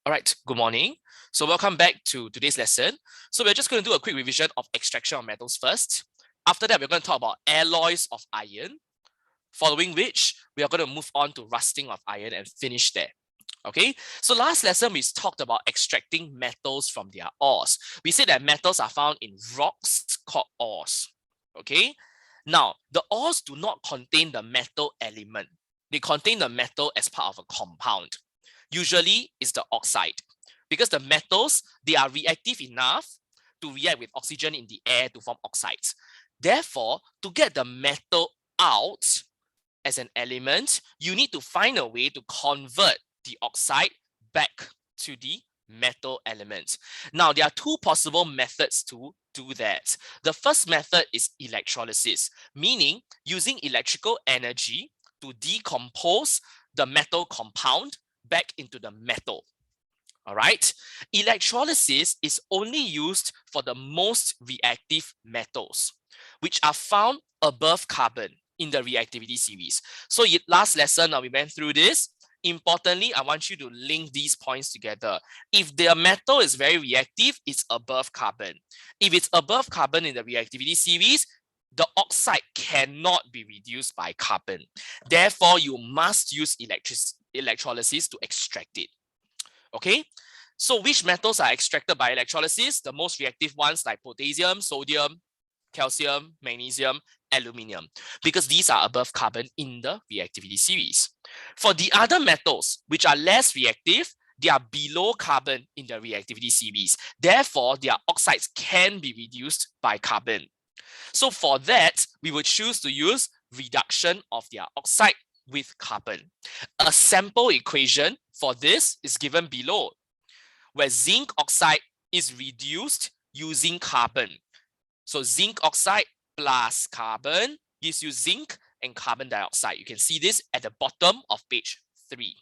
All right, good morning. So welcome back to today's lesson. So we're just going to do a quick revision of extraction of metals first. After that, we're going to talk about alloys of iron, following which we are going to move on to rusting of iron and finish there. Okay, so last lesson we talked about extracting metals from their ores. We said that metals are found in rocks called ores. Okay, now the ores do not contain the metal element. They contain the metal as part of a compound. Usually it's the oxide, because the metals, they are reactive enough to react with oxygen in the air to form oxides. Therefore, to get the metal out as an element, you need to find a way to convert the oxide back to the metal element. Now, there are two possible methods to do that. The first method is electrolysis, meaning using electrical energy to decompose the metal compound back into the metal. All right. Electrolysis is only used for the most reactive metals, which are found above carbon in the reactivity series. So last lesson, we went through this. Importantly, I want you to link these points together. If the metal is very reactive, it's above carbon. If it's above carbon in the reactivity series, the oxide cannot be reduced by carbon. Therefore, you must use electrolysis to extract it. Okay, so which metals are extracted by electrolysis? The most reactive ones like potassium, sodium, calcium, magnesium, aluminium, because these are above carbon in the reactivity series. For the other metals, which are less reactive, they are below carbon in the reactivity series. Therefore, their oxides can be reduced by carbon. So for that, we would choose to use reduction of their oxide with carbon. A sample equation for this is given below, where zinc oxide is reduced using carbon. So zinc oxide plus carbon gives you zinc and carbon dioxide. You can see this at the bottom of page 3.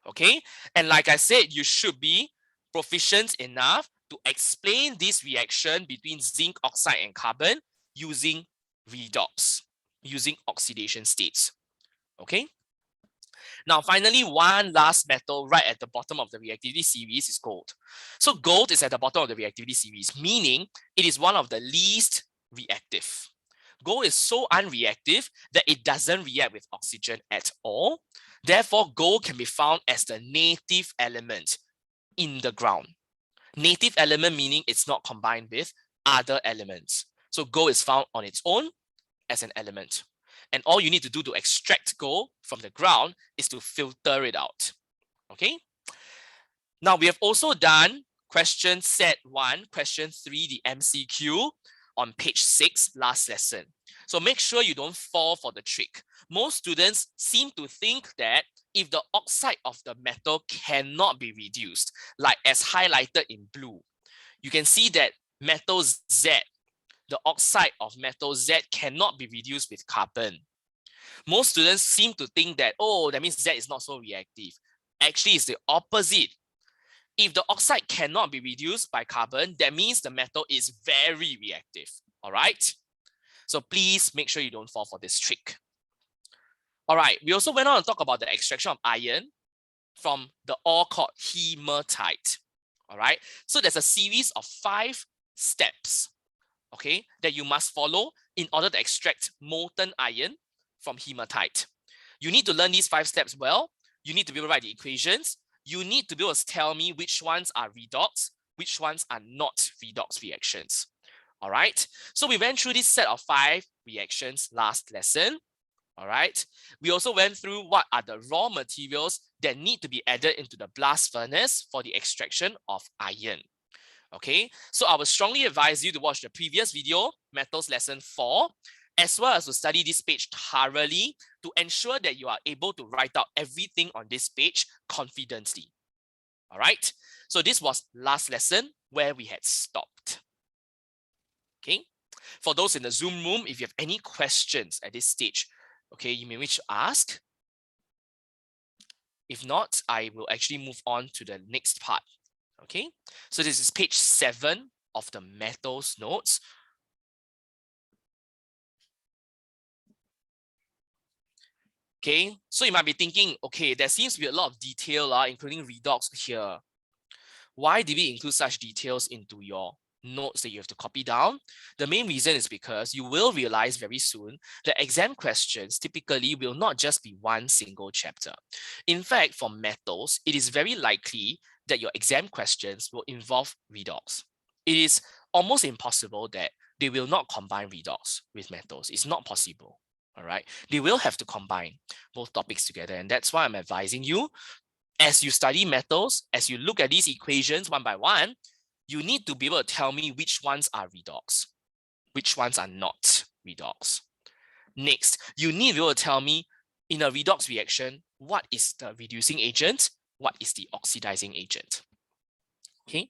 Okay, and like I said, you should be proficient enough to explain this reaction between zinc oxide and carbon using redox, using oxidation states. Okay. Now, finally, one last metal right at the bottom of the reactivity series is gold. So gold is at the bottom of the reactivity series, meaning it is one of the least reactive. Gold is so unreactive that it doesn't react with oxygen at all. Therefore, gold can be found as the native element in the ground. Native element meaning it's not combined with other elements. So gold is found on its own as an element. And all you need to do to extract gold from the ground is to filter it out. Okay. Now we have also done question set 1, question 3, the MCQ on page 6 last lesson. So make sure you don't fall for the trick. Most students seem to think that if the oxide of the metal cannot be reduced, like as highlighted in blue, you can see that metal Z, the oxide of metal Z cannot be reduced with carbon. Most students seem to think that, oh, that means Z is not so reactive. Actually, it's the opposite. If the oxide cannot be reduced by carbon, that means the metal is very reactive. All right. So please make sure you don't fall for this trick. All right. We also went on to talk about the extraction of iron from the ore called hematite. All right. So there's a series of 5 steps, okay, that you must follow in order to extract molten iron from hematite. You need to learn these 5 steps well. You need to be able to write the equations. You need to be able to tell me which ones are redox, which ones are not redox reactions. All right. So we went through this set of 5 reactions last lesson. All right. We also went through what are the raw materials that need to be added into the blast furnace for the extraction of iron. Okay, so I would strongly advise you to watch the previous video, Metals Lesson 4, as well as to study this page thoroughly to ensure that you are able to write out everything on this page confidently. All right, so this was last lesson where we had stopped. Okay, for those in the Zoom room, if you have any questions at this stage, okay, you may wish to ask. If not, I will actually move on to the next part. Okay, so this is page 7 of the metals notes. Okay, so you might be thinking, okay, there seems to be a lot of detail, including redox here. Why did we include such details into your notes that you have to copy down? The main reason is because you will realize very soon that exam questions typically will not just be one single chapter. In fact, for metals, it is very likely that your exam questions will involve redox. It is almost impossible that they will not combine redox with metals. It's not possible. All right. They will have to combine both topics together. And that's why I'm advising you, as you study metals, as you look at these equations one by one, you need to be able to tell me which ones are redox, which ones are not redox. Next, you need to be able to tell me in a redox reaction, what is the reducing agent? What is the oxidizing agent? Okay.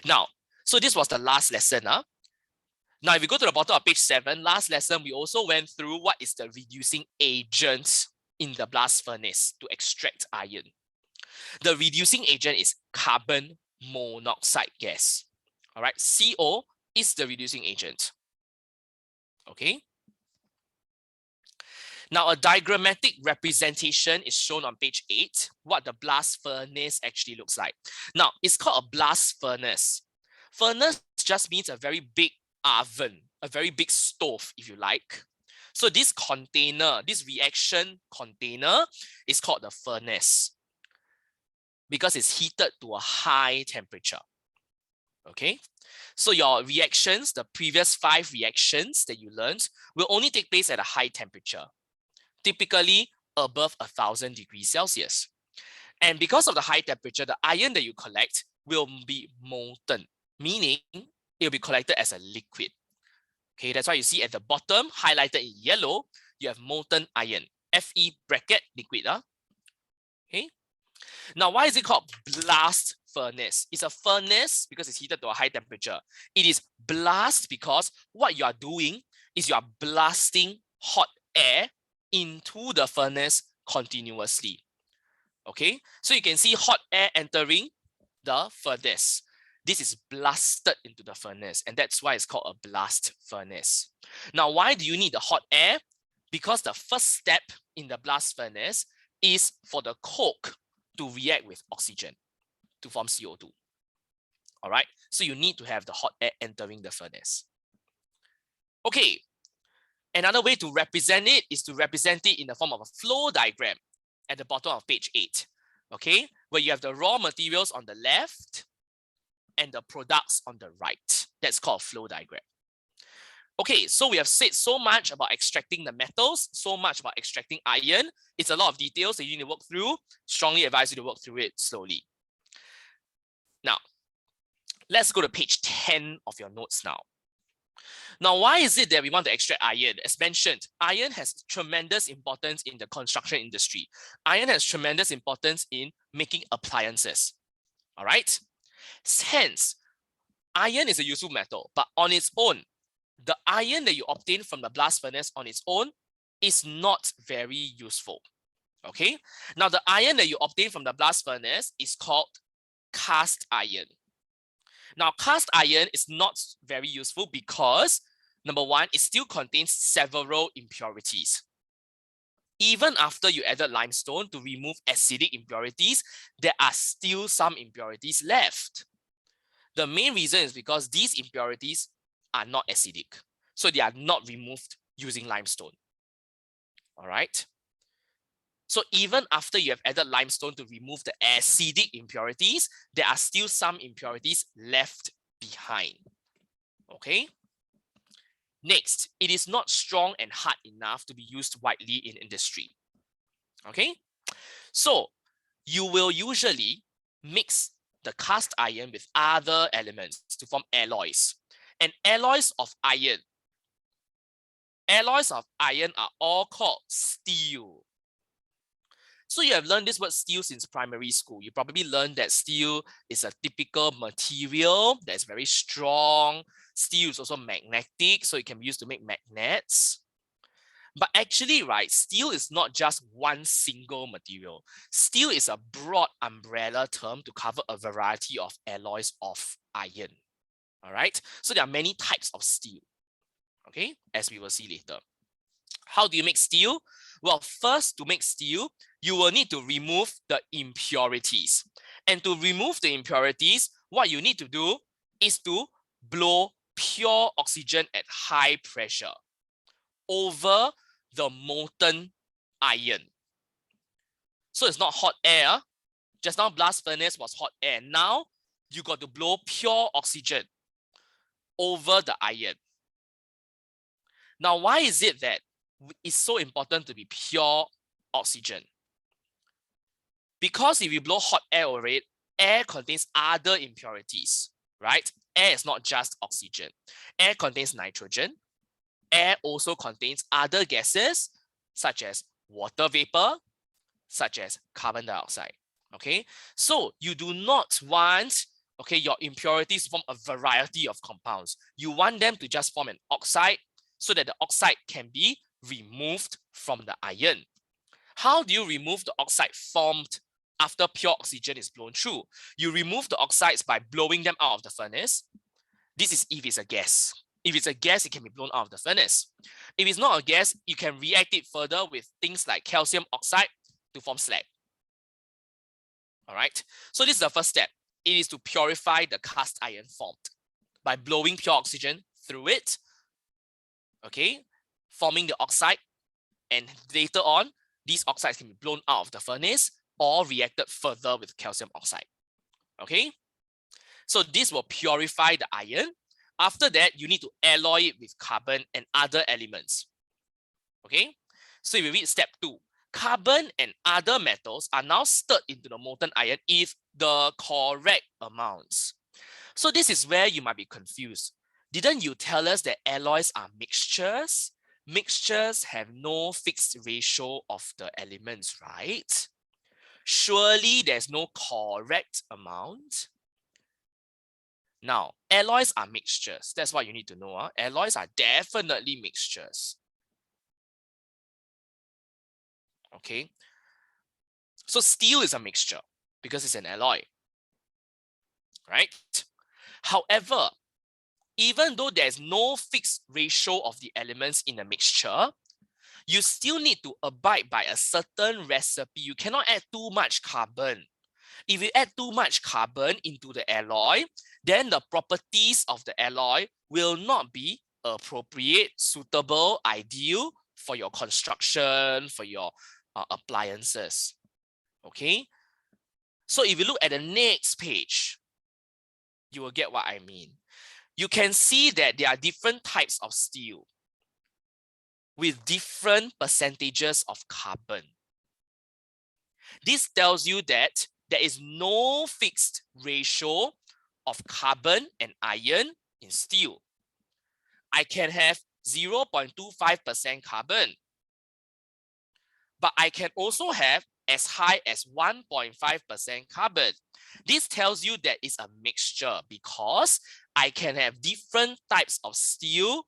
Now, so this was the last lesson. Now, if you go to the bottom of page 7, last lesson, we also went through what is the reducing agent in the blast furnace to extract iron. The reducing agent is carbon monoxide gas. All right, CO is the reducing agent. Okay. Now, a diagrammatic representation is shown on page 8, what the blast furnace actually looks like. Now, it's called a blast furnace. Furnace just means a very big oven, a very big stove, if you like. So this container, this reaction container is called the furnace because it's heated to a high temperature. Okay, so your reactions, the previous 5 reactions that you learned, will only take place at a high temperature, typically above 1000 degrees Celsius. And because of the high temperature, the iron that you collect will be molten, meaning it will be collected as a liquid. Okay, that's why you see at the bottom, highlighted in yellow, you have molten iron, Fe bracket liquid. Okay. Now, why is it called blast furnace? It's a furnace because it's heated to a high temperature. It is blast because what you are doing is you are blasting hot air into the furnace continuously. Okay, so you can see hot air entering the furnace. This is blasted into the furnace, and that's why it's called a blast furnace. Now, why do you need the hot air? Because the first step in the blast furnace is for the coke to react with oxygen to form CO2. All right, so you need to have the hot air entering the furnace. Okay, another way to represent it is to represent it in the form of a flow diagram at the bottom of page 8. Okay, where you have the raw materials on the left and the products on the right. That's called a flow diagram. Okay, so we have said so much about extracting the metals, so much about extracting iron. It's a lot of details that you need to work through. Strongly advise you to work through it slowly. Now, let's go to page 10 of your notes now. Now, why is it that we want to extract iron? As mentioned, iron has tremendous importance in the construction industry. Iron has tremendous importance in making appliances. All right? Hence, iron is a useful metal, but on its own, the iron that you obtain from the blast furnace on its own is not very useful. Okay? Now, the iron that you obtain from the blast furnace is called cast iron. Now, cast iron is not very useful because, number one, it still contains several impurities. Even after you added limestone to remove acidic impurities, there are still some impurities left. The main reason is because these impurities are not acidic, so they are not removed using limestone. All right. So even after you have added limestone to remove the acidic impurities, there are still some impurities left behind. Okay. Next, it is not strong and hard enough to be used widely in industry. Okay. So you will usually mix the cast iron with other elements to form alloys. And alloys of iron are all called steel. So you have learned this word steel since primary school. You probably learned that steel is a typical material that's very strong. Steel is also magnetic, so it can be used to make magnets. But actually, right, steel is not just one single material. Steel is a broad umbrella term to cover a variety of alloys of iron. All right, so there are many types of steel, okay, as we will see later. How do you make steel? Well, first, to make steel, you will need to remove the impurities. And to remove the impurities, what you need to do is to blow pure oxygen at high pressure over the molten iron. So it's not hot air. Just now blast furnace was hot air. Now you got to blow pure oxygen over the iron. Now, why is it that it's so important to be pure oxygen? Because if you blow hot air over it, air contains other impurities, right? Air is not just oxygen. Air contains nitrogen. Air also contains other gases such as water vapor, such as carbon dioxide. Okay, so you do not want your impurities to form a variety of compounds. You want them to just form an oxide so that the oxide can be removed from the iron. How do you remove the oxide formed after pure oxygen is blown through? You remove the oxides by blowing them out of the furnace. This is if it's a gas. If it's a gas, it can be blown out of the furnace. If it's not a gas, you can react it further with things like calcium oxide to form slag. All right, so this is the first step. It is to purify the cast iron formed by blowing pure oxygen through it, okay, forming the oxide, and later on, these oxides can be blown out of the furnace or reacted further with calcium oxide, okay? So this will purify the iron. After that, you need to alloy it with carbon and other elements, okay? So if you read step 2, carbon and other metals are now stirred into the molten iron if the correct amounts. So this is where you might be confused. Didn't you tell us that alloys are mixtures? Mixtures have no fixed ratio of the elements, right? Surely there's no correct amount. Now, alloys are mixtures. That's what you need to know. Alloys are definitely mixtures. Okay. So steel is a mixture because it's an alloy, right? However, even though there's no fixed ratio of the elements in a mixture, you still need to abide by a certain recipe. You cannot add too much carbon. If you add too much carbon into the alloy, then the properties of the alloy will not be appropriate, suitable, ideal for your construction, for your appliances. Okay? So if you look at the next page, you will get what I mean. You can see that there are different types of steel with different percentages of carbon. This tells you that there is no fixed ratio of carbon and iron in steel. I can have 0.25% carbon, but I can also have as high as 1.5% carbon. This tells you that it's a mixture because I can have different types of steel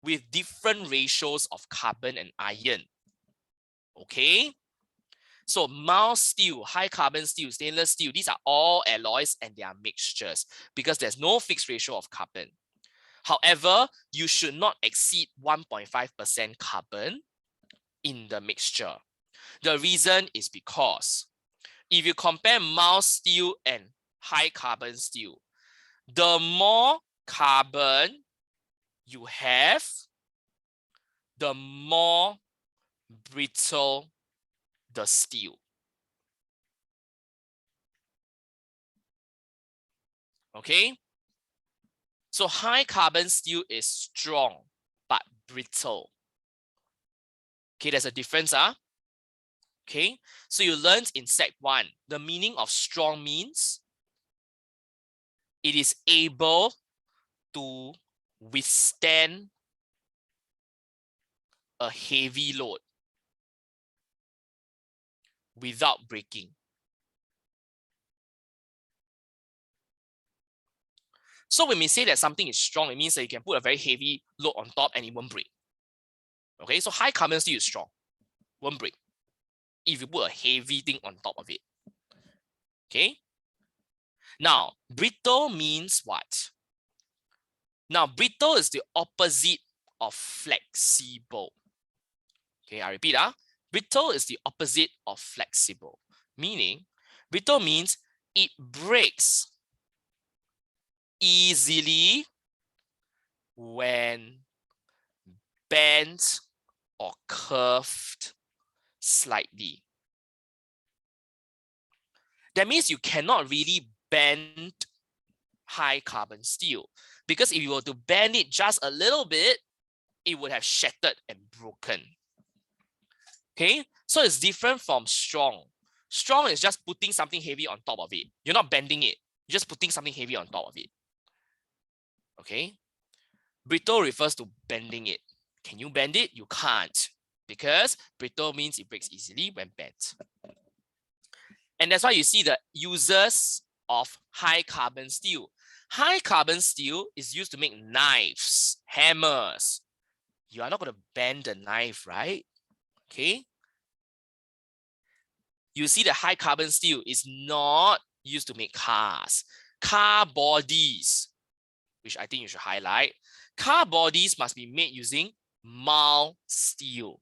with different ratios of carbon and iron. Okay? So mild steel, high carbon steel, stainless steel, these are all alloys and they are mixtures because there's no fixed ratio of carbon. However, you should not exceed 1.5% carbon in the mixture. The reason is because if you compare mild steel and high carbon steel, the more carbon you have, the more brittle the steel. Okay? So high carbon steel is strong but brittle. Okay, there's a difference. Okay, so you learned in Sec 1, the meaning of strong means it is able to withstand a heavy load without breaking. So when we say that something is strong, it means that you can put a very heavy load on top and it won't break. Okay, so high carbon steel is strong, won't break if you put a heavy thing on top of it. Okay, now brittle means what? Now brittle is the opposite of flexible. Okay, I repeat, brittle is the opposite of flexible, meaning brittle means it breaks easily when bent or curved slightly. That means you cannot really bend high carbon steel, because if you were to bend it just a little bit, it would have shattered and broken. Okay, so it's different from strong. Strong is just putting something heavy on top of it. You're not bending it, you're just putting something heavy on top of it. Okay, brittle refers to bending it. Can you bend it? You can't, because brittle means it breaks easily when bent. And that's why you see the uses of high carbon steel. High carbon steel is used to make knives, hammers. You are not going to bend the knife, right? Okay. You see the high carbon steel is not used to make cars. Car bodies, which I think you should highlight. Car bodies must be made using mild steel.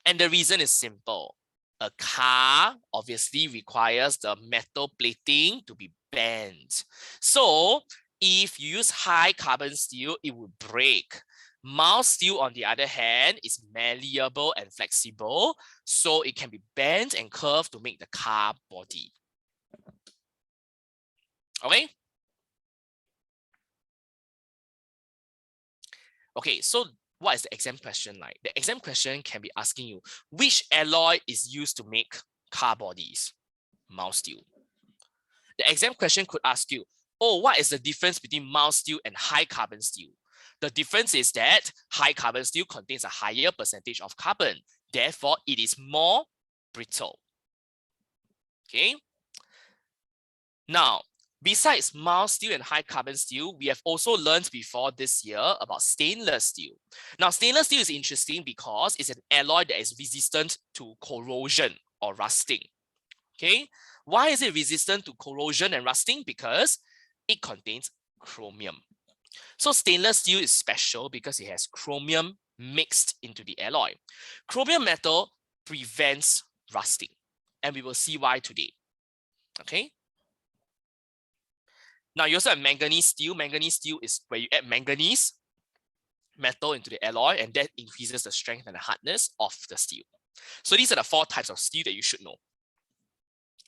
And the reason is simple. A car obviously requires the metal plating to be bent. So if you use high carbon steel, it would break. Mild steel, on the other hand, is malleable and flexible, so it can be bent and curved to make the car body. Okay? Okay, so what is the exam question like? The exam question can be asking you, which alloy is used to make car bodies? Mild steel. The exam question could ask you, oh, what is the difference between mild steel and high carbon steel? The difference is that high carbon steel contains a higher percentage of carbon. Therefore, it is more brittle. Okay. Now, besides mild steel and high carbon steel, we have also learned before this year about stainless steel. Now, stainless steel is interesting because it's an alloy that is resistant to corrosion or rusting. Okay. Why is it resistant to corrosion and rusting? Because it contains chromium. So stainless steel is special because it has chromium mixed into the alloy. Chromium metal prevents rusting, and we will see why today. Okay. Now you also have manganese steel. Manganese steel is where you add manganese metal into the alloy, and that increases the strength and the hardness of the steel. So these are the 4 types of steel that you should know.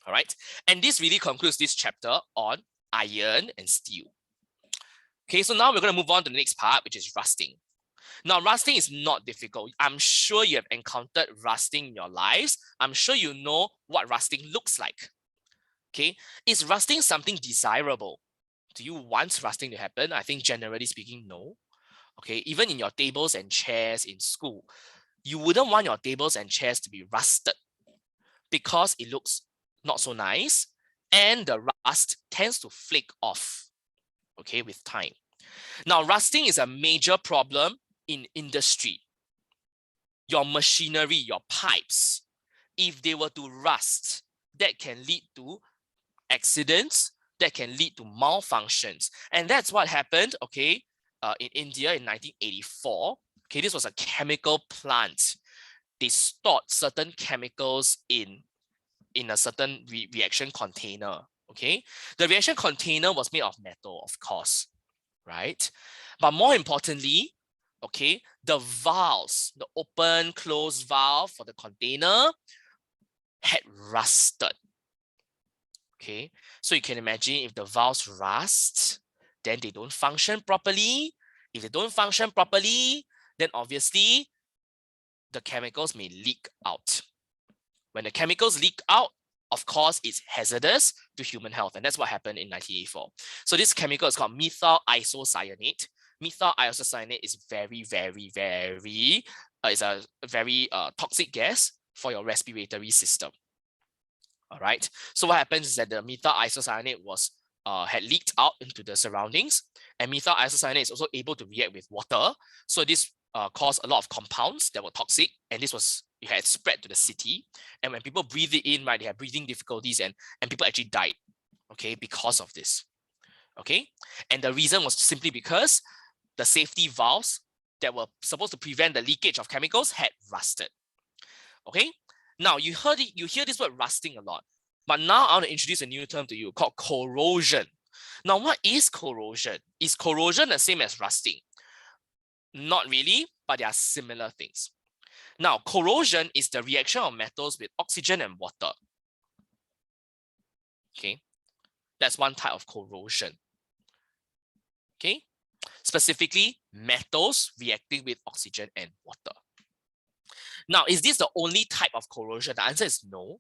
All right. And this really concludes this chapter on iron and steel. Okay, so now we're going to move on to the next part, which is rusting. Now, rusting is not difficult. I'm sure you have encountered rusting in your lives. I'm sure you know what rusting looks like. Okay, is rusting something desirable? Do you want rusting to happen? I think generally speaking, no. Okay, even in your tables and chairs in school, you wouldn't want your tables and chairs to be rusted because it looks not so nice and the rust tends to flake off, okay, with time. Now, rusting is a major problem in industry. Your machinery, your pipes, if they were to rust, that can lead to accidents, that can lead to malfunctions. And that's what happened, okay, in India in 1984. Okay, this was a chemical plant. They stored certain chemicals in a certain reaction container, okay? The reaction container was made of metal, of course, right? But more importantly, okay, the valves, the open, close valve for the container had rusted. Okay, so you can imagine if the valves rust, then they don't function properly. If they don't function properly, then obviously the chemicals may leak out. When the chemicals leak out, of course, it's hazardous to human health. And that's what happened in 1984. So this chemical is called methyl isocyanate. Methyl isocyanate is it's a very toxic gas for your respiratory system. All right. So what happens is that the methyl isocyanate was had leaked out into the surroundings, and methyl isocyanate is also able to react with water. So this caused a lot of compounds that were toxic, and it had spread to the city. And when people breathed it in, right, they had breathing difficulties, and people actually died, okay, because of this. Okay, and the reason was simply because the safety valves that were supposed to prevent the leakage of chemicals had rusted. Okay, now you hear this word rusting a lot. But now I want to introduce a new term to you called corrosion. Now, what is corrosion? Is corrosion the same as rusting? Not really, but they are similar things. Now, corrosion is the reaction of metals with oxygen and water. Okay, that's one type of corrosion. Okay, specifically metals reacting with oxygen and water. Now, is this the only type of corrosion? The answer is no.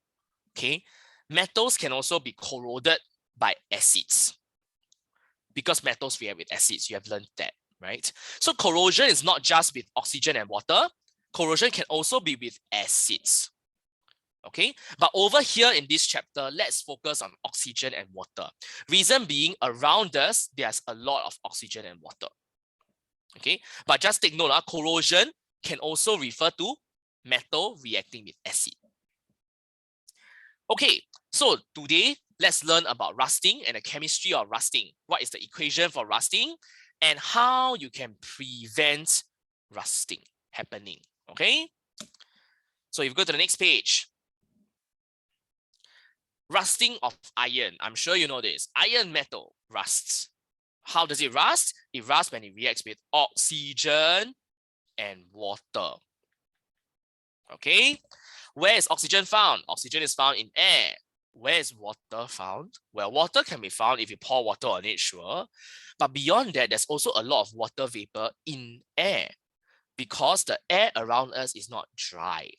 Okay, metals can also be corroded by acids. Because metals react with acids, you have learned that, right? So corrosion is not just with oxygen and water. Corrosion can also be with acids. Okay, but over here in this chapter, let's focus on oxygen and water. Reason being, around us, there's a lot of oxygen and water. Okay, but just take note, corrosion can also refer to metal reacting with acid. Okay, so today, let's learn about rusting and the chemistry of rusting. What is the equation for rusting and how you can prevent rusting happening, okay? So if you go to the next page, rusting of iron. I'm sure you know this. Iron metal rusts. How does it rust? It rusts when it reacts with oxygen and water. Okay, where is oxygen found? Oxygen is found in air. Where is water found? Well, water can be found if you pour water on it, sure. But beyond that, there's also a lot of water vapor in air because the air around us is not dry,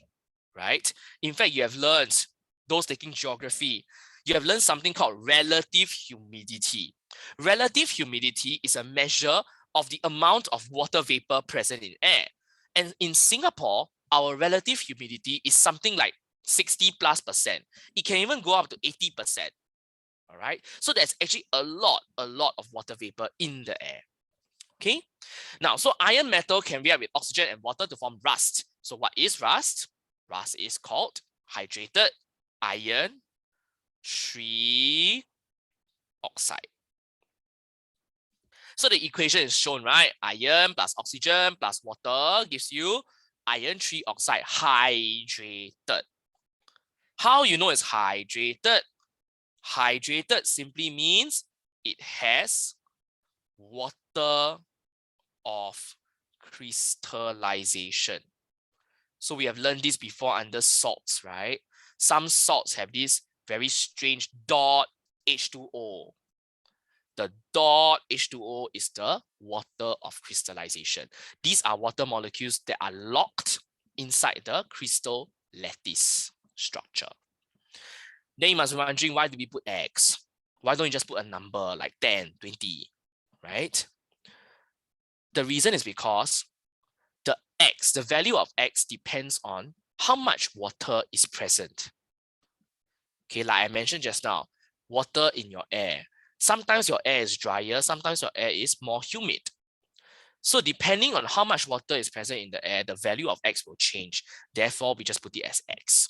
right? In fact, you have learned, those taking geography, you have learned something called relative humidity. Relative humidity is a measure of the amount of water vapor present in air. And in Singapore, our relative humidity is something like 60+%. It can even go up to 80%. All right. So there's actually a lot of water vapor in the air. Okay. Now, so iron metal can react with oxygen and water to form rust. So what is rust? Rust is called hydrated iron trioxide. So the equation is shown, right? Iron plus oxygen plus water gives you iron trioxide hydrated. How you know it's hydrated? Hydrated simply means it has water of crystallization. So we have learned this before under salts, right? Some salts have this very strange dot H2O. The dot H2O is the water of crystallization. These are water molecules that are locked inside the crystal lattice structure. Then you must be wondering, why do we put X? Why don't you just put a number like 10, 20, right? The reason is because the X, the value of X depends on how much water is present. Okay, like I mentioned just now, water in your air. Sometimes your air is drier, sometimes your air is more humid. So depending on how much water is present in the air, the value of X will change. Therefore, we just put it as X.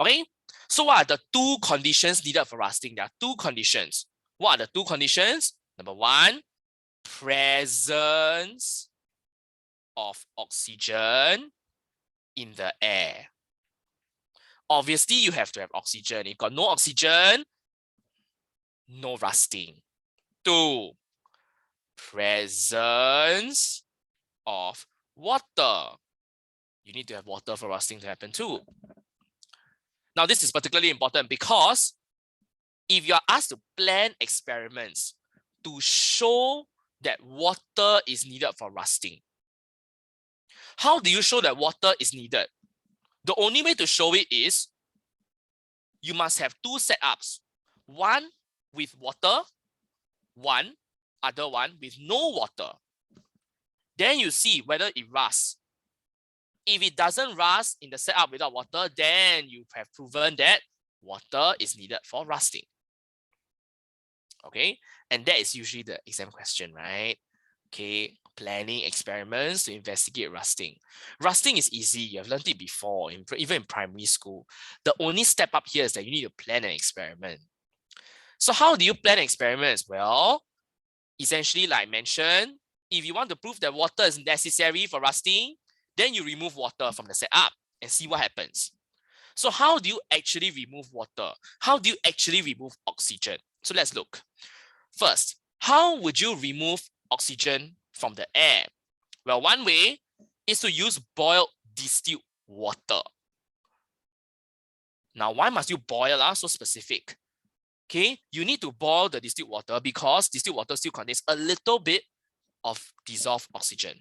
Okay, so what are the two conditions needed for rusting? There are two conditions. What are the two conditions? Number one, presence of oxygen in the air. Obviously, you have to have oxygen. If you've got no oxygen, no rusting. Two, presence of water. You need to have water for rusting to happen too. Now, this is particularly important because if you are asked to plan experiments to show that water is needed for rusting, how do you show that water is needed? The only way to show it is you must have two setups. One with water, other one with no water. Then you see whether it rusts. If it doesn't rust in the setup without water, then you have proven that water is needed for rusting. Okay, and that is usually the exam question, right? Okay, planning experiments to investigate rusting. Rusting is easy. You have learned it before, even in primary school. The only step up here is that you need to plan an experiment. So how do you plan experiments? Well, essentially, like I mentioned, if you want to prove that water is necessary for rusting, then you remove water from the setup and see what happens. So how do you actually remove water? How do you actually remove oxygen? So let's look. First, how would you remove oxygen from the air? Well, one way is to use boiled distilled water. Now, why must you boil? So specific. Okay, you need to boil the distilled water because distilled water still contains a little bit of dissolved oxygen.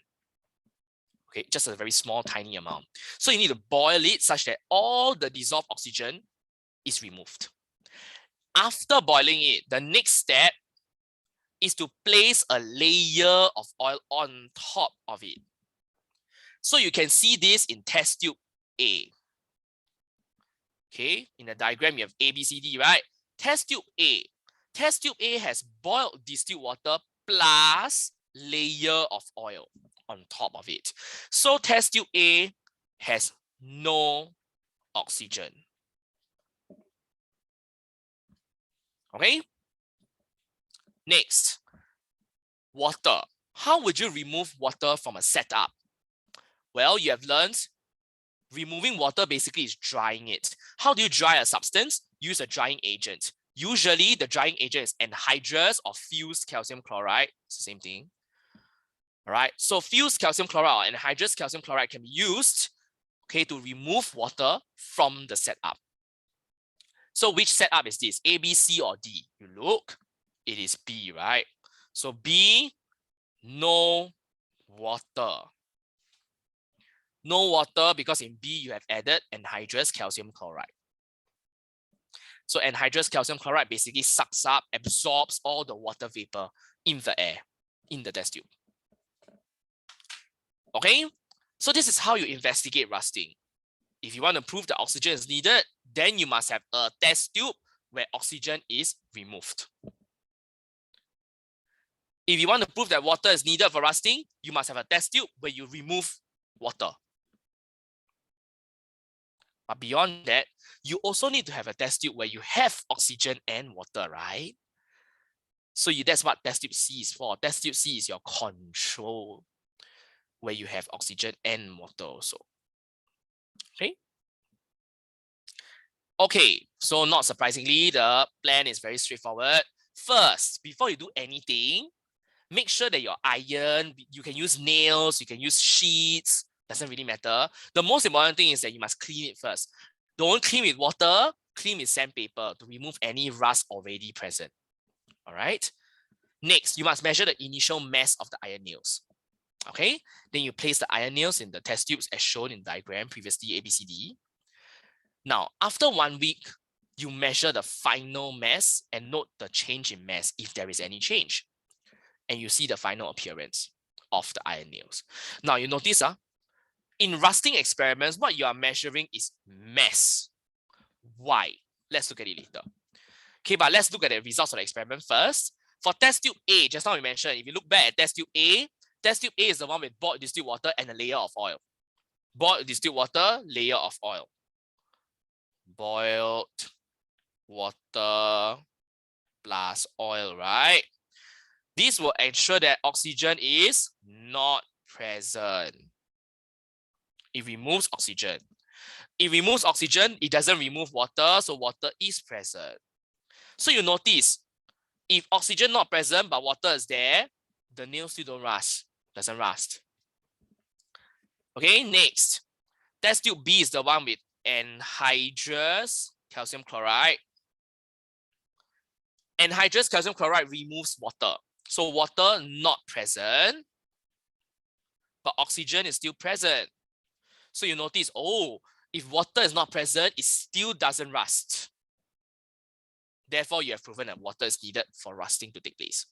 Okay, just a very small, tiny amount. So you need to boil it such that all the dissolved oxygen is removed. After boiling it, the next step is to place a layer of oil on top of it. So you can see this in test tube A. Okay, in the diagram you have A, B, C, D, right? Test tube A. Test tube A has boiled distilled water plus layer of oil on top of it. So test tube A has no oxygen. Okay. Next, water. How would you remove water from a setup? Well, you have learned removing water basically is drying it. How do you dry a substance? Use a drying agent. Usually, the drying agent is anhydrous or fused calcium chloride. It's the same thing. All right. So fused calcium chloride or anhydrous calcium chloride can be used, okay, to remove water from the setup. So which setup is this? A, B, C, or D? You look, it is B, right? So B, no water. No water because in B you have added anhydrous calcium chloride. So anhydrous calcium chloride basically sucks up, absorbs all the water vapor in the air, in the test tube. Okay, so this is how you investigate rusting. If you want to prove that oxygen is needed, then you must have a test tube where oxygen is removed. If you want to prove that water is needed for rusting, you must have a test tube where you remove water. But beyond that, you also need to have a test tube where you have oxygen and water, right? So that's what test tube C is for. Test tube C is your control, where you have oxygen and water also. Okay. Okay, so not surprisingly, the plan is very straightforward. First, before you do anything, make sure that your iron, you can use nails, you can use sheets, doesn't really matter. The most important thing is that you must clean it first. Don't clean with water, clean with sandpaper to remove any rust already present. All right. Next, you must measure the initial mass of the iron nails. Okay, then you place the iron nails in the test tubes as shown in diagram previously, ABCD. Now, after 1 week, you measure the final mass and note the change in mass if there is any change. And you see the final appearance of the iron nails. Now, you notice in rusting experiments, what you are measuring is mass. Why? Let's look at it later. Okay, but let's look at the results of the experiment first. For test tube A, just now we mentioned, if you look back at test tube A is the one with boiled distilled water and a layer of oil. Boiled distilled water, layer of oil. Boiled water plus oil, right? This will ensure that oxygen is not present. It removes oxygen. It removes oxygen, it doesn't remove water, so water is present. So you notice, if oxygen not present but water is there, the nail still don't rust, doesn't rust. Okay, next. Test tube B is the one with anhydrous calcium chloride. Anhydrous calcium chloride removes water. So water not present, but oxygen is still present. So you notice, oh, if water is not present, it still doesn't rust. Therefore, you have proven that water is needed for rusting to take place.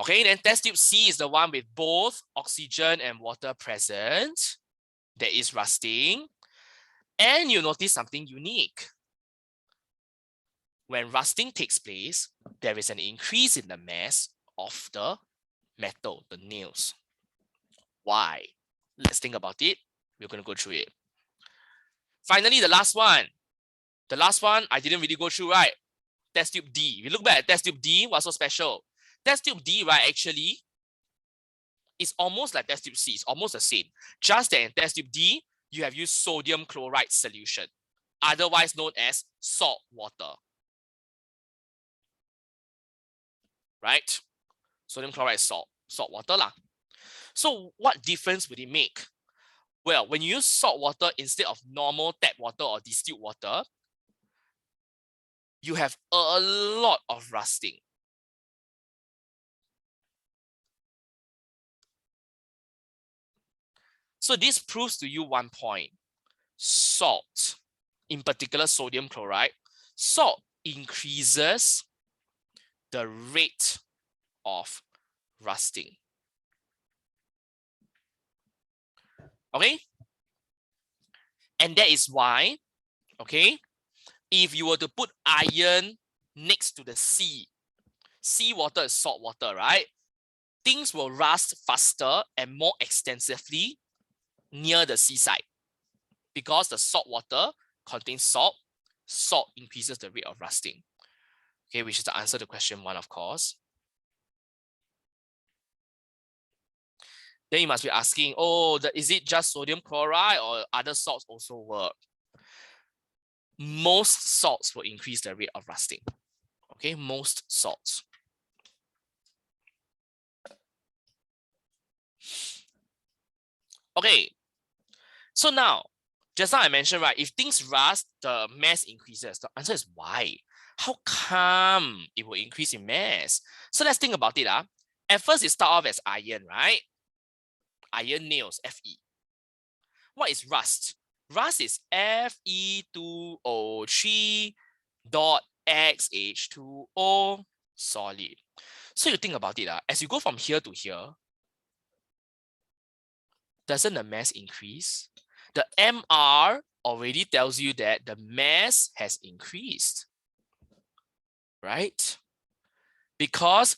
Okay, then test tube C is the one with both oxygen and water present. That is rusting. And you notice something unique. When rusting takes place, there is an increase in the mass of the metal, the nails. Why? Let's think about it. We're going to go through it. Finally, the last one. The last one, I didn't really go through, right? Test tube D. If you look back at test tube D, what's so special? Test tube D, right, actually, is almost like test tube C. It's almost the same. Just that in test tube D, you have used sodium chloride solution, otherwise known as salt water. Right? Sodium chloride is salt water lah. So what difference would it make? Well, when you use salt water instead of normal tap water or distilled water, you have a lot of rusting. So this proves to you one point. Salt, in particular sodium chloride, salt increases the rate of rusting. Okay? And that is why, okay, if you were to put iron next to the sea, seawater is salt water, right? Things will rust faster and more extensively near the seaside because the salt water contains salt. Salt increases the rate of rusting. Okay, which is the answer to question 1, of course. Then you must be asking, oh, is it just sodium chloride or other salts also work? Most salts will increase the rate of rusting. Okay, most salts. Okay, so now, just now I mentioned, right, if things rust, the mass increases. The answer is why? How come it will increase in mass? So let's think about it. At first, it starts off as iron, right? Iron nails, Fe. What is rust? Rust is Fe2O3.XH2O solid. So you think about it, as you go from here to here, doesn't the mass increase? The MR already tells you that the mass has increased, right? Because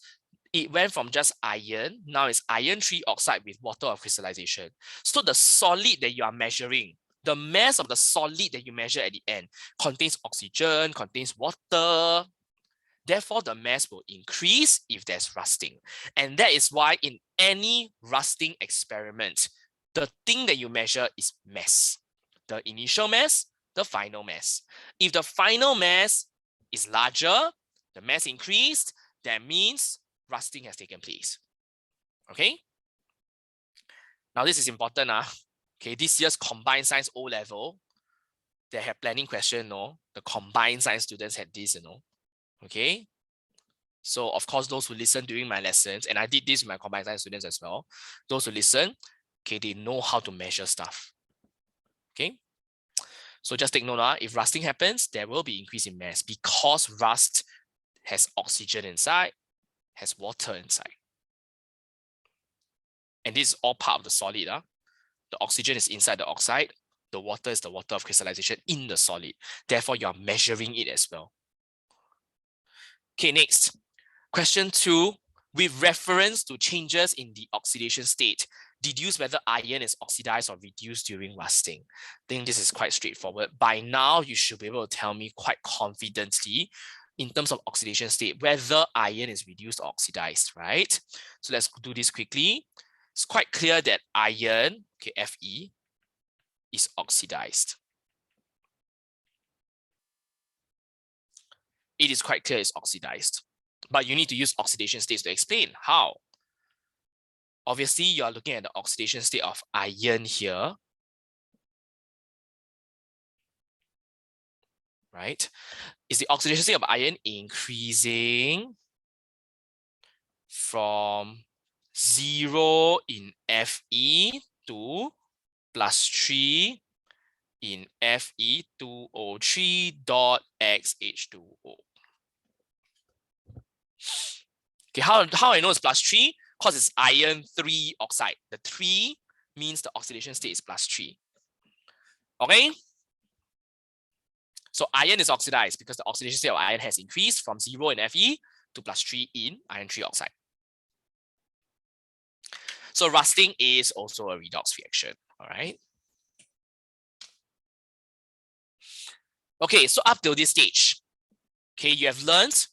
it went from just iron, now it's iron 3 oxide with water of crystallization. So the solid that you are measuring, the mass of the solid that you measure at the end contains oxygen, contains water. Therefore, the mass will increase if there's rusting. And that is why in any rusting experiment, the thing that you measure is mass. The initial mass, the final mass. If the final mass is larger, the mass increased, that means rusting has taken place. Okay? Now this is important. Okay, this year's combined science O-level, they have planning question, no? The combined science students had this, Okay. So of course, those who listen during my lessons, and I did this with my combined science students as well, those who listen, okay, they know how to measure stuff. Okay. So just take note, if rusting happens, there will be increase in mass because rust has oxygen inside, has water inside. And this is all part of the solid. The oxygen is inside the oxide. The water is the water of crystallization in the solid. Therefore, you are measuring it as well. Okay, next. Question 2. With reference to changes in the oxidation state, deduce whether iron is oxidized or reduced during rusting. I think this is quite straightforward. By now, you should be able to tell me quite confidently in terms of oxidation state, whether iron is reduced or oxidized, right? So let's do this quickly. It's quite clear that iron, okay, Fe, is oxidized. It is quite clear it's oxidized. But you need to use oxidation states to explain how. Obviously, you are looking at the oxidation state of iron here. Right? Is the oxidation state of iron increasing from 0 in Fe to +3 in Fe2O3.XH2O. Okay, how I know it's +3? Because it's iron 3 oxide. The 3 means the oxidation state is +3. Okay? So iron is oxidized because the oxidation state of iron has increased from 0 in Fe to +3 in iron 3 oxide. So rusting is also a redox reaction. All right. Okay, so up till this stage, okay, you have learned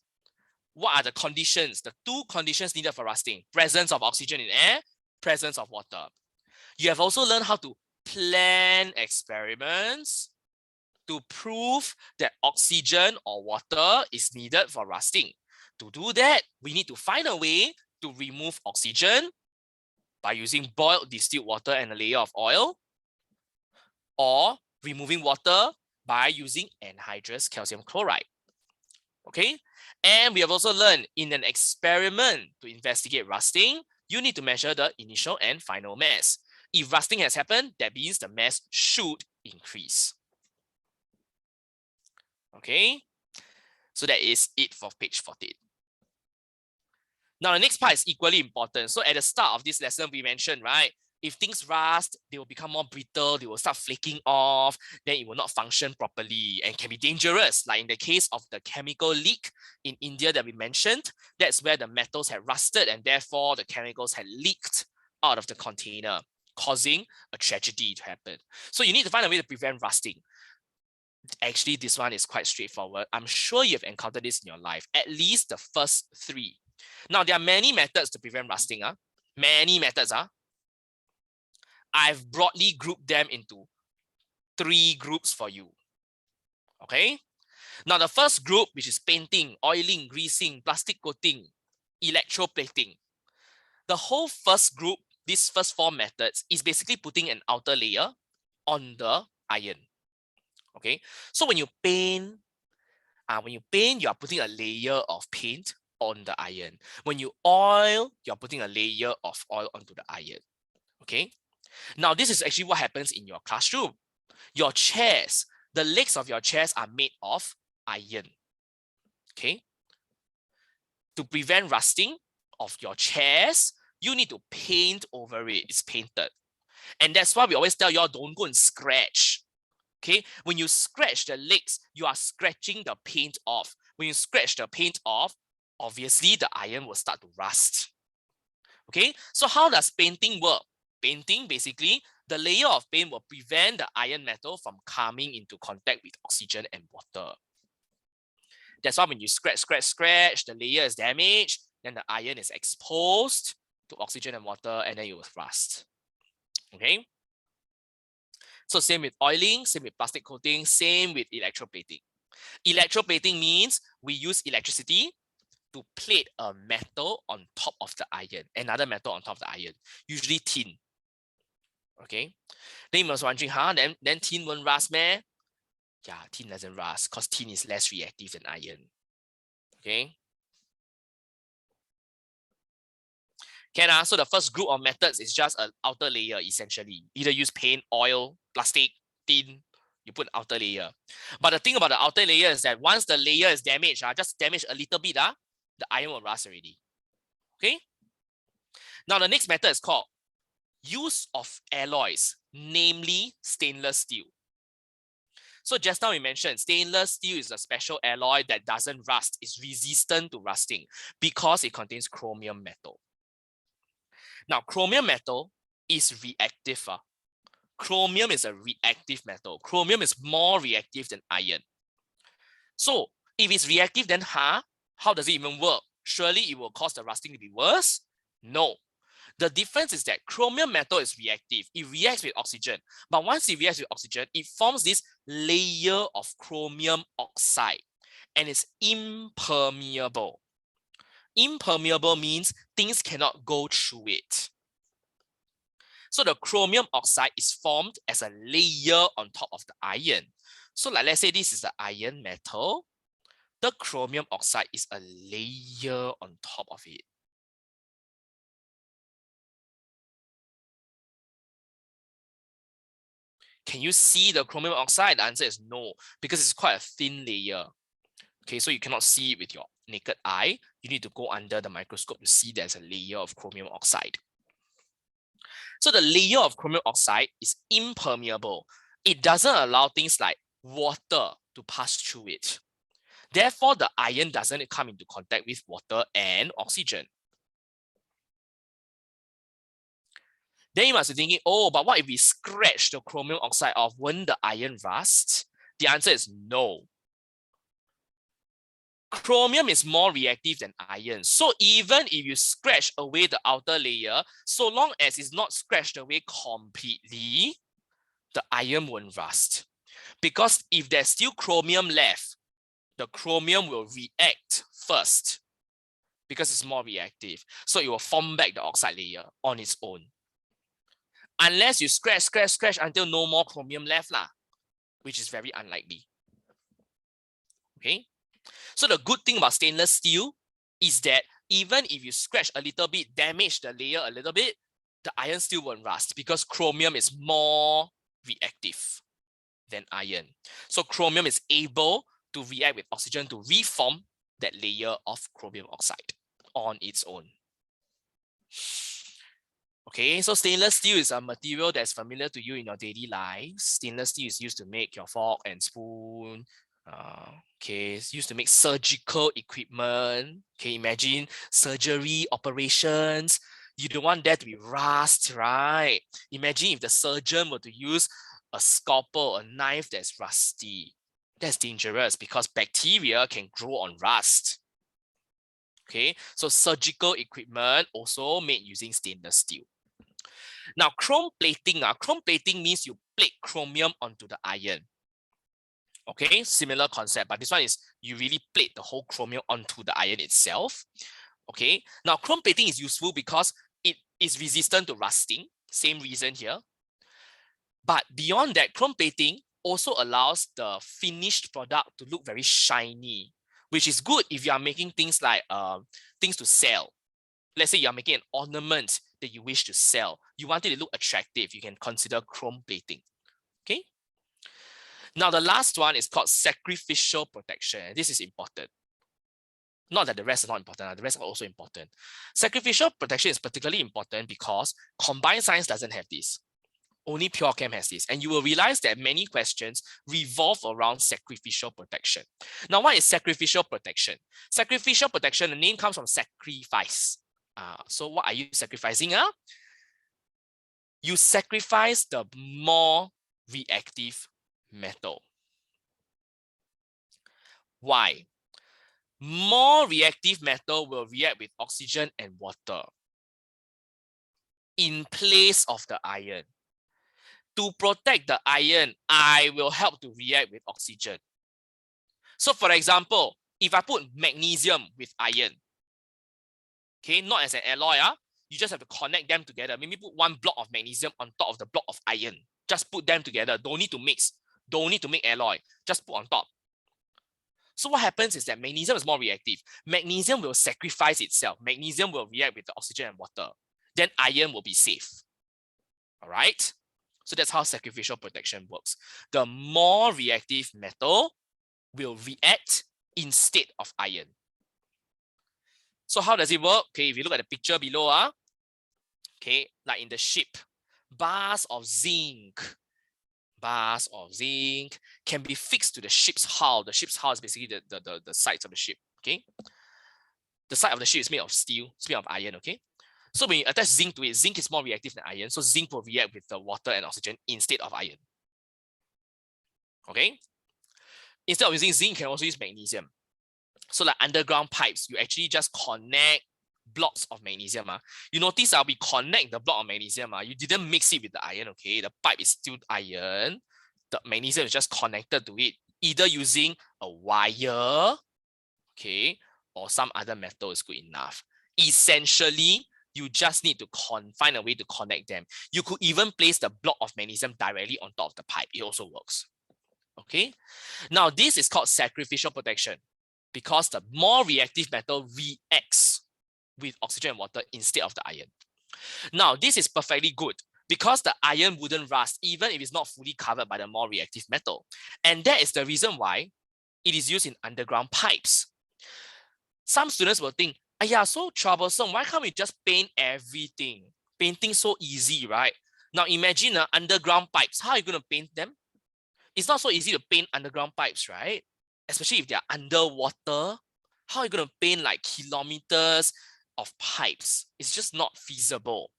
what are the conditions, the 2 conditions needed for rusting: presence of oxygen in air, presence of water. You have also learned how to plan experiments to prove that oxygen or water is needed for rusting. To do that, we need to find a way to remove oxygen by using boiled distilled water and a layer of oil, or removing water by using anhydrous calcium chloride. Okay, and we have also learned in an experiment to investigate rusting, you need to measure the initial and final mass. If rusting has happened, that means the mass should increase. Okay, so that is it for page 14. Now the next part is equally important. So at the start of this lesson, we mentioned, right, if things rust, they will become more brittle, they will start flaking off, then it will not function properly and can be dangerous. Like in the case of the chemical leak in India that we mentioned, that's where the metals had rusted and therefore the chemicals had leaked out of the container, causing a tragedy to happen. So you need to find a way to prevent rusting. Actually, this one is quite straightforward. I'm sure you've encountered this in your life, at least the first three. Now, there are many methods to prevent rusting. Many methods. I've broadly grouped them into 3 groups for you. Okay? Now, the first group, which is painting, oiling, greasing, plastic coating, electroplating. The whole first group, these first 4 methods, is basically putting an outer layer on the iron. Okay? So when you paint, you are putting a layer of paint on the iron. When you oil, you're putting a layer of oil onto the iron. Okay? Now, this is actually what happens in your classroom. Your chairs, the legs of your chairs are made of iron. Okay? To prevent rusting of your chairs, you need to paint over it. It's painted. And that's why we always tell you all, don't go and scratch. Okay? When you scratch the legs, you are scratching the paint off. When you scratch the paint off, obviously the iron will start to rust. Okay? So how does painting work? Painting, basically, the layer of paint will prevent the iron metal from coming into contact with oxygen and water. That's why when you scratch, the layer is damaged, then the iron is exposed to oxygen and water, and then it will rust. Okay? So same with oiling, same with plastic coating, same with electroplating. Electroplating means we use electricity to plate a metal on top of the iron, another metal on top of the iron, usually tin. Okay, then you must wondering, then tin won't rust, meh? Yeah, tin doesn't rust because tin is less reactive than iron. Okay. So the first group of methods is just an outer layer, essentially. Either use paint, oil, plastic, tin, you put an outer layer. But the thing about the outer layer is that once the layer is damaged, just damage a little bit, the iron will rust already. Okay. Now the next method is called use of alloys, namely stainless steel. So just now we mentioned stainless steel is a special alloy that doesn't rust, is resistant to rusting because it contains chromium metal. Now, chromium metal is reactive. Chromium is a reactive metal. Chromium is more reactive than iron. So if it's reactive, then how does it even work? Surely it will cause the rusting to be worse? No. The difference is that chromium metal is reactive. It reacts with oxygen. But once it reacts with oxygen, it forms this layer of chromium oxide and it's impermeable. Impermeable means things cannot go through it. So the chromium oxide is formed as a layer on top of the iron. So like let's say this is the iron metal. The chromium oxide is a layer on top of it. Can you see the chromium oxide? The answer is no, because it's quite a thin layer. Okay, so you cannot see it with your naked eye. You need to go under the microscope to see there's a layer of chromium oxide. So the layer of chromium oxide is impermeable. It doesn't allow things like water to pass through it. Therefore, the iron doesn't come into contact with water and oxygen. Then you must be thinking, oh, but what if we scratch the chromium oxide off? Won't the iron rust? The answer is no. Chromium is more reactive than iron. So even if you scratch away the outer layer, so long as it's not scratched away completely, the iron won't rust. Because if there's still chromium left, the chromium will react first because it's more reactive. So it will form back the oxide layer on its own. Unless you scratch until no more chromium left, which is very unlikely. Okay. So the good thing about stainless steel is that even if you scratch a little bit, damage the layer a little bit, the iron still won't rust because chromium is more reactive than iron. So chromium is able to react with oxygen to reform that layer of chromium oxide on its own. Okay, so stainless steel is a material that's familiar to you in your daily lives. Stainless steel is used to make your fork and spoon. Okay, it's used to make surgical equipment. Okay, imagine surgery operations. You don't want there to be rust, right? Imagine if the surgeon were to use a scalpel, a knife that's rusty. That's dangerous because bacteria can grow on rust. Okay, so surgical equipment also made using stainless steel. Now, chrome plating means you plate chromium onto the iron. Okay, similar concept, but this one is you really plate the whole chromium onto the iron itself. Okay, now chrome plating is useful because it is resistant to rusting, same reason here. But beyond that, chrome plating also allows the finished product to look very shiny, which is good if you are making things like things to sell. Let's say you are making an ornament that you wish to sell. You want it to look attractive. You can consider chrome plating. Okay. Now the last one is called sacrificial protection. This is important. Not that the rest is not important. The rest are also important. Sacrificial protection is particularly important because combined science doesn't have this. Only Pure Chem has this. And you will realize that many questions revolve around sacrificial protection. Now, what is sacrificial protection? Sacrificial protection, the name comes from sacrifice. So what are you sacrificing? You sacrifice the more reactive metal. Why? More reactive metal will react with oxygen and water in place of the iron. To protect the iron, I will help to react with oxygen. So for example, if I put magnesium with iron, okay, not as an alloy, you just have to connect them together. Maybe put one block of magnesium on top of the block of iron. Just put them together. Don't need to mix. Don't need to make alloy. Just put on top. So what happens is that magnesium is more reactive. Magnesium will sacrifice itself. Magnesium will react with the oxygen and water. Then iron will be safe. All right? So that's how sacrificial protection works. The more reactive metal will react instead of iron. So how does it work? Okay, if you look at the picture below, okay, like in the ship, bars of zinc can be fixed to the ship's hull. The ship's hull is basically the sides of the ship, okay? The side of the ship is made of steel, it's made of iron, okay? So when you attach zinc to it, zinc is more reactive than iron, so zinc will react with the water and oxygen instead of iron, okay? Instead of using zinc, you can also use magnesium. So like underground pipes, you actually just connect blocks of magnesium. You notice we connect the block of magnesium. You didn't mix it with the iron, okay? The pipe is still iron. The magnesium is just connected to it, either using a wire, okay, or some other metal is good enough. Essentially, you just need to find a way to connect them. You could even place the block of magnesium directly on top of the pipe. It also works. Okay. Now, this is called sacrificial protection because the more reactive metal reacts with oxygen and water instead of the iron. Now, this is perfectly good because the iron wouldn't rust even if it's not fully covered by the more reactive metal. And that is the reason why it is used in underground pipes. Some students will think, so troublesome. Why can't we just paint everything? Painting so easy, right? Now imagine underground pipes. How are you going to paint them? It's not so easy to paint underground pipes, right? Especially if they're underwater. How are you going to paint like kilometers of pipes? It's just not feasible.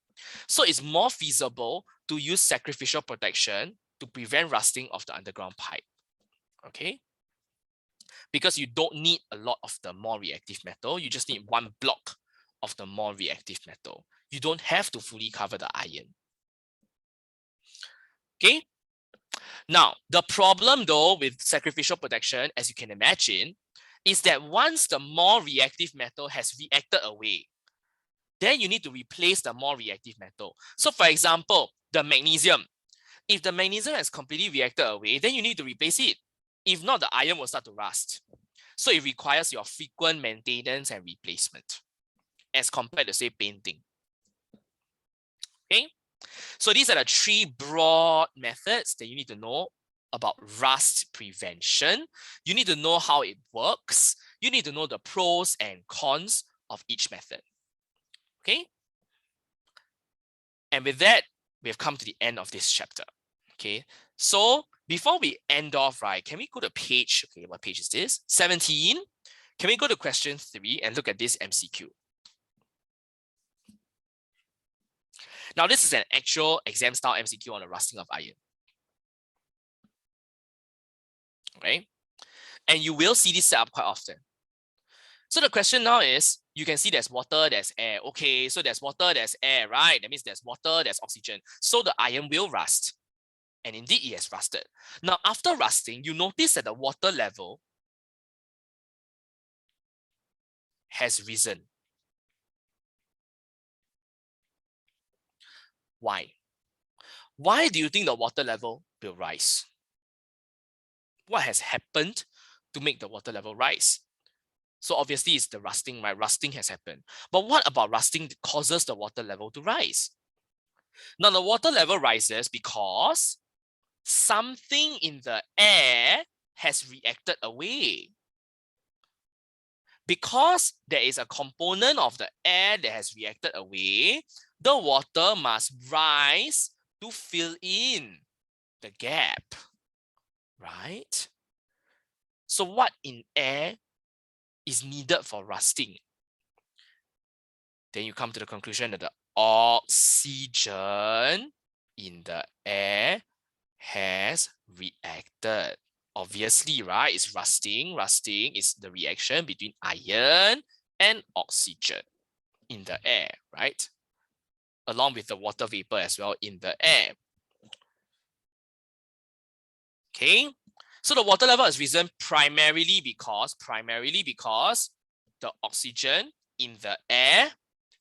So it's more feasible to use sacrificial protection to prevent rusting of the underground pipe. Okay? Because you don't need a lot of the more reactive metal. You just need one block of the more reactive metal. You don't have to fully cover the iron. Okay? Now, the problem though with sacrificial protection, as you can imagine, is that once the more reactive metal has reacted away, then you need to replace the more reactive metal. So for example, the magnesium. If the magnesium has completely reacted away, then you need to replace it. If not, the iron will start to rust. So it requires your frequent maintenance and replacement as compared to, say, painting. Okay? So these are the three broad methods that you need to know about rust prevention. You need to know how it works. You need to know the pros and cons of each method. Okay? And with that, we have come to the end of this chapter. Okay, so before we end off, right, can we go to page, okay, what page is this? 17. Can we go to question 3 and look at this MCQ? Now, this is an actual exam style MCQ on the rusting of iron. Okay, and you will see this set up quite often. So the question now is, you can see there's water, there's air. Okay, so there's water, there's air, right? That means there's water, there's oxygen. So the iron will rust. And indeed, it has rusted. Now, after rusting, you notice that the water level has risen. Why? Why do you think the water level will rise? What has happened to make the water level rise? So obviously it's the rusting, right? Rusting has happened. But what about rusting that causes the water level to rise? Now the water level rises because something in the air has reacted away. Because there is a component of the air that has reacted away, the water must rise to fill in the gap, right? So what in air is needed for rusting? Then you come to the conclusion that the oxygen in the air has reacted. Obviously, right, it's rusting. Rusting is the reaction between iron and oxygen in the air, right? Along with the water vapor as well in the air. Okay, so the water level has risen primarily because the oxygen in the air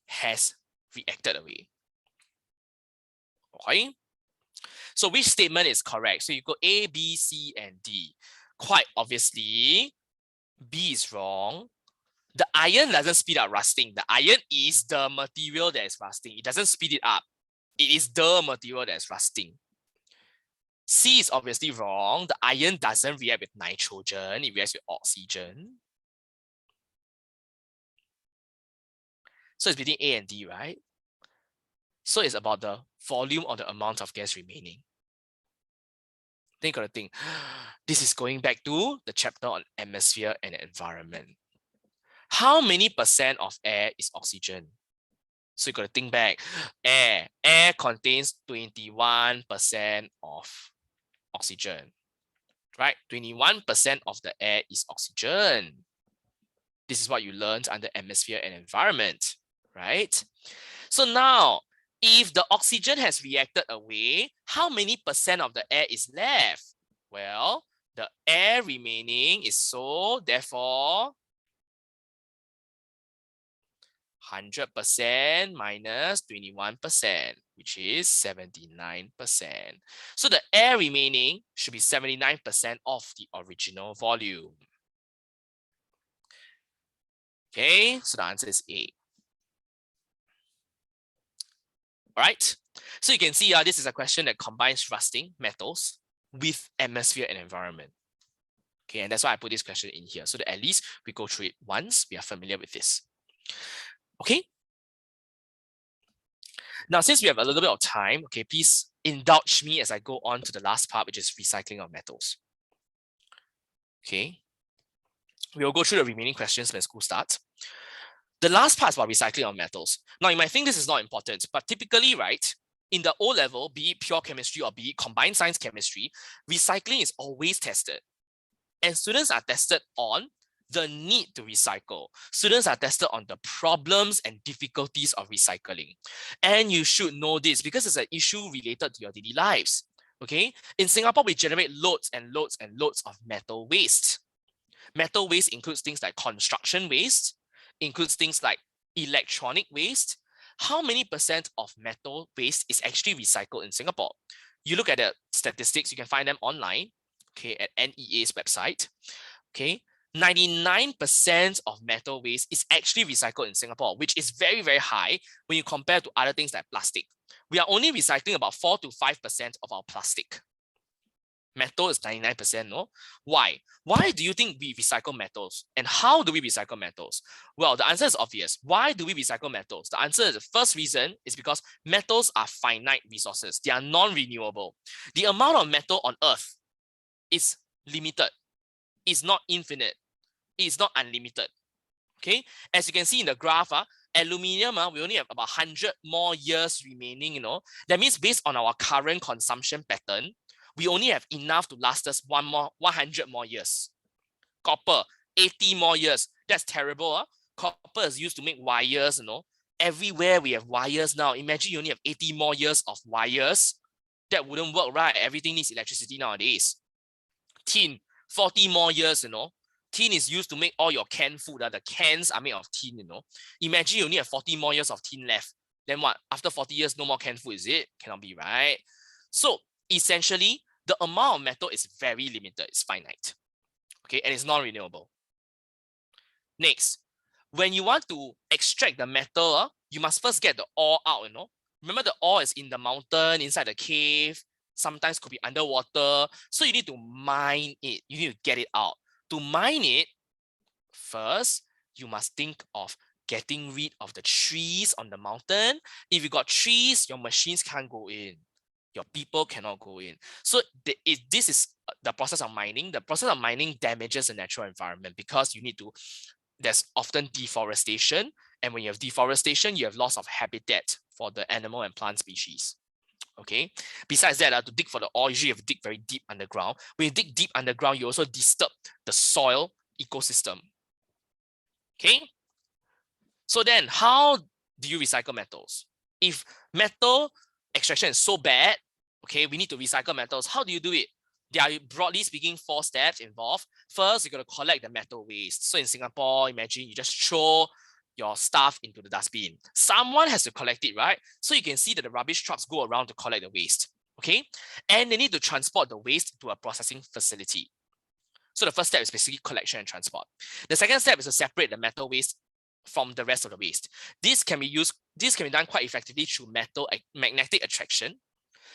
has reacted away. Okay, so which statement is correct? So you go A, B, C, and D. Quite obviously, B is wrong. The iron doesn't speed up rusting. The iron is the material that is rusting. It doesn't speed it up. It is the material that is rusting. C is obviously wrong. The iron doesn't react with nitrogen. It reacts with oxygen. So it's between A and D, right? So it's about the volume or the amount of gas remaining. Then you got to think, this is going back to the chapter on atmosphere and environment. How many percent of air is oxygen? So you got to think back. Air contains 21% of oxygen, right? 21% of the air is oxygen. This is what you learned under atmosphere and environment, right? So now, if the oxygen has reacted away, how many percent of the air is left? Well, the air remaining is so, therefore, 100% minus 21%, which is 79%. So the air remaining should be 79% of the original volume. Okay, so the answer is A. All right, so you can see this is a question that combines rusting metals with atmosphere and environment. Okay, and that's why I put this question in here, so that at least we go through it once, we are familiar with this. Okay. Now, since we have a little bit of time, okay, please indulge me as I go on to the last part, which is recycling of metals. Okay. We will go through the remaining questions when school starts. The last part is about recycling of metals. Now, you might think this is not important, but typically, right, in the O level, be it pure chemistry or be it combined science chemistry, recycling is always tested. And students are tested on the need to recycle. Students are tested on the problems and difficulties of recycling. And you should know this because it's an issue related to your daily lives. Okay, in Singapore, we generate loads and loads and loads of metal waste. Metal waste includes things like construction waste, includes things like electronic waste. How many percent of metal waste is actually recycled in Singapore? You look at the statistics, you can find them online, okay, at NEA's website. Okay, 99% of metal waste is actually recycled in Singapore, which is very, very high when you compare to other things like plastic. We are only recycling about 4 to 5% of our plastic. Metal is 99%, no? Why? Why do you think we recycle metals? And how do we recycle metals? Well, the answer is obvious. Why do we recycle metals? The answer is the first reason is because metals are finite resources. They are non-renewable. The amount of metal on Earth is limited. It's not infinite. It's not unlimited. Okay, as you can see in the graph, aluminium, we only have about 100 more years remaining, That means based on our current consumption pattern, we only have enough to last us 100 more years. Copper, 80 more years. That's terrible. Copper is used to make wires, Everywhere we have wires now. Imagine you only have 80 more years of wires. That wouldn't work, right? Everything needs electricity nowadays. Tin, 40 more years, Tin is used to make all your canned food. The cans are made of tin, Imagine you only have 40 more years of tin left. Then what? After 40 years, no more canned food, is it? Cannot be, right? So essentially, the amount of metal is very limited. It's finite. Okay, and it's non-renewable. Next, when you want to extract the metal, you must first get the ore out, Remember, the ore is in the mountain, inside the cave, sometimes could be underwater. So you need to mine it. You need to get it out. To mine it, first, you must think of getting rid of the trees on the mountain. If you got trees, your machines can't go in. Your people cannot go in. So this is the process of mining. The process of mining damages the natural environment because there's often deforestation. And when you have deforestation, you have loss of habitat for the animal and plant species. Okay. Besides that, to dig for the ore, usually you have to dig very deep underground. When you dig deep underground, you also disturb the soil ecosystem. Okay. So then, how do you recycle metals? If metal extraction is so bad, okay, we need to recycle metals. How do you do it? There are, broadly speaking, 4 steps involved. First, you're going to collect the metal waste. So in Singapore, imagine you just throw your stuff into the dustbin. Someone has to collect it, right? So you can see that the rubbish trucks go around to collect the waste, okay? And they need to transport the waste to a processing facility. So the first step is basically collection and transport. The second step is to separate the metal waste from the rest of the waste. This can be done quite effectively through magnetic attraction.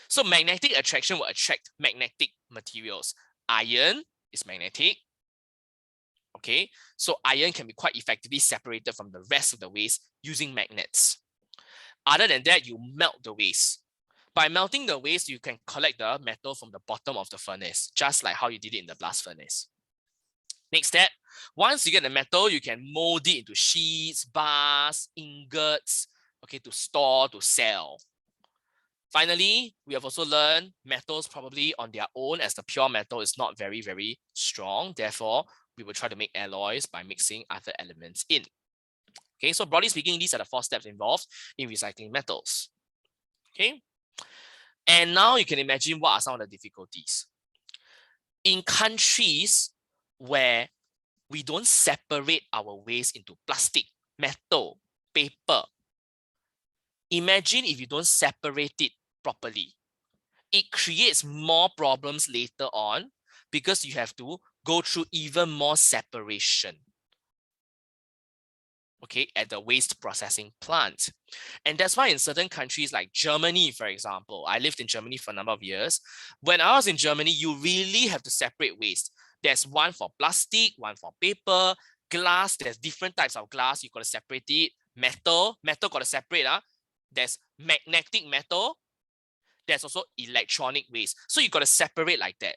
So magnetic attraction will attract magnetic materials. Iron is magnetic. Okay, so iron can be quite effectively separated from the rest of the waste using magnets. Other than that, you melt the waste. By melting the waste, you can collect the metal from the bottom of the furnace, just like how you did it in the blast furnace. Next step, once you get the metal, you can mold it into sheets, bars, ingots, okay, to store, to sell. Finally, we have also learned metals probably on their own, as the pure metal is not very, very strong. Therefore, we will try to make alloys by mixing other elements in. Okay, so broadly speaking, these are the 4 steps involved in recycling metals. Okay, and now you can imagine what are some of the difficulties. In countries where we don't separate our waste into plastic, metal, paper, imagine if you don't separate it properly. It creates more problems later on because you have to go through even more separation, okay, at the waste processing plant. And that's why in certain countries like Germany, for example, I lived in Germany for a number of years. When I was in Germany, you really have to separate waste. There's one for plastic, one for paper, glass, there's different types of glass, you got to separate it. Metal got to separate. There's magnetic metal, there's also electronic waste. So you got to separate like that.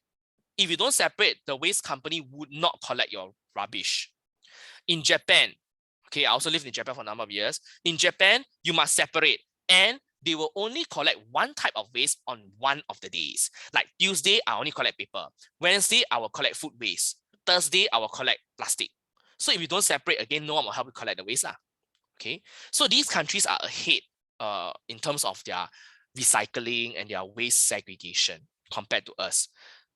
If you don't separate, the waste company would not collect your rubbish. In Japan, okay, I also lived in Japan for a number of years. In Japan, you must separate, and they will only collect one type of waste on one of the days. Like Tuesday, I only collect paper. Wednesday, I will collect food waste. Thursday, I will collect plastic. So if you don't separate, again, no one will help you collect the waste. Okay, so these countries are ahead in terms of their recycling and their waste segregation. compared to us.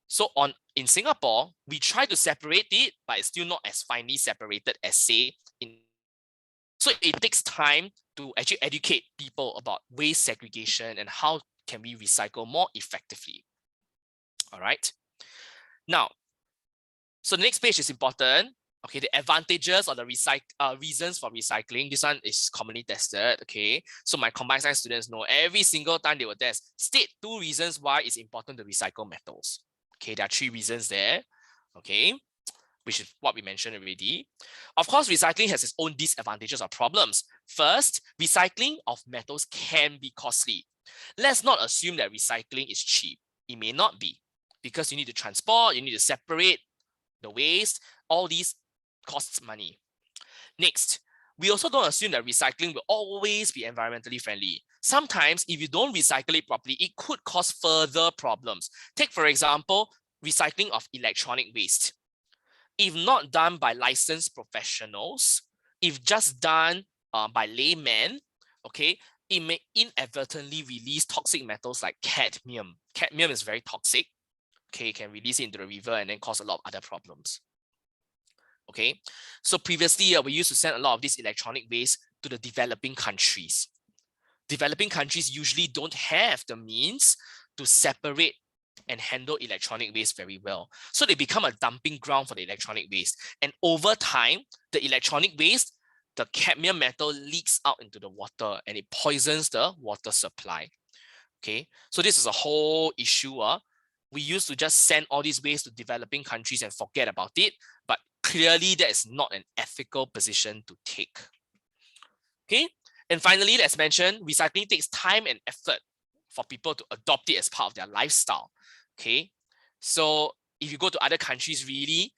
So in Singapore, we try to separate it, but it's still not as finely separated as say in. So it takes time to actually educate people about waste segregation and how can we recycle more effectively. All right. Now, so the next page is important. Okay, the advantages or the reasons for recycling. This one is commonly tested. Okay, so my combined science students know every single time they will test, state 2 reasons why it's important to recycle metals. Okay, there are 3 reasons there. Okay, which is what we mentioned already. Of course, recycling has its own disadvantages or problems. First, recycling of metals can be costly. Let's not assume that recycling is cheap. It may not be, because you need to transport, you need to separate the waste, all these costs money. Next, we also don't assume that recycling will always be environmentally friendly. Sometimes, if you don't recycle it properly, it could cause further problems. Take, for example, recycling of electronic waste. If not done by licensed professionals, if just done by laymen, okay, it may inadvertently release toxic metals like cadmium. Cadmium is very toxic. Okay, can release it into the river and then cause a lot of other problems. Okay, so previously we used to send a lot of this electronic waste to the developing countries. Developing countries usually don't have the means to separate and handle electronic waste very well. So they become a dumping ground for the electronic waste. And over time, the electronic waste, the cadmium metal leaks out into the water and it poisons the water supply. Okay, so this is a whole issue. We used to just send all these waste to developing countries and forget about it, but clearly that is not an ethical position to take. Okay, and finally, let's mention recycling takes time and effort for people to adopt it as part of their lifestyle. Okay, so if you go to other countries, really,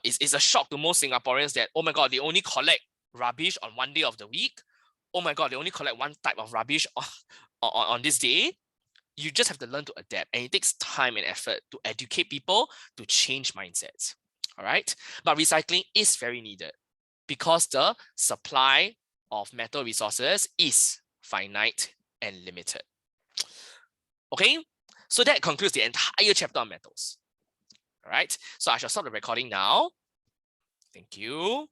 it's a shock to most Singaporeans that, oh my God, they only collect rubbish on one day of the week. Oh my God, they only collect one type of rubbish on this day. You just have to learn to adapt, and it takes time and effort to educate people to change mindsets. All right, but recycling is very needed because the supply of metal resources is finite and limited. Okay, so that concludes the entire chapter on metals. All right, so I shall stop the recording now. Thank you.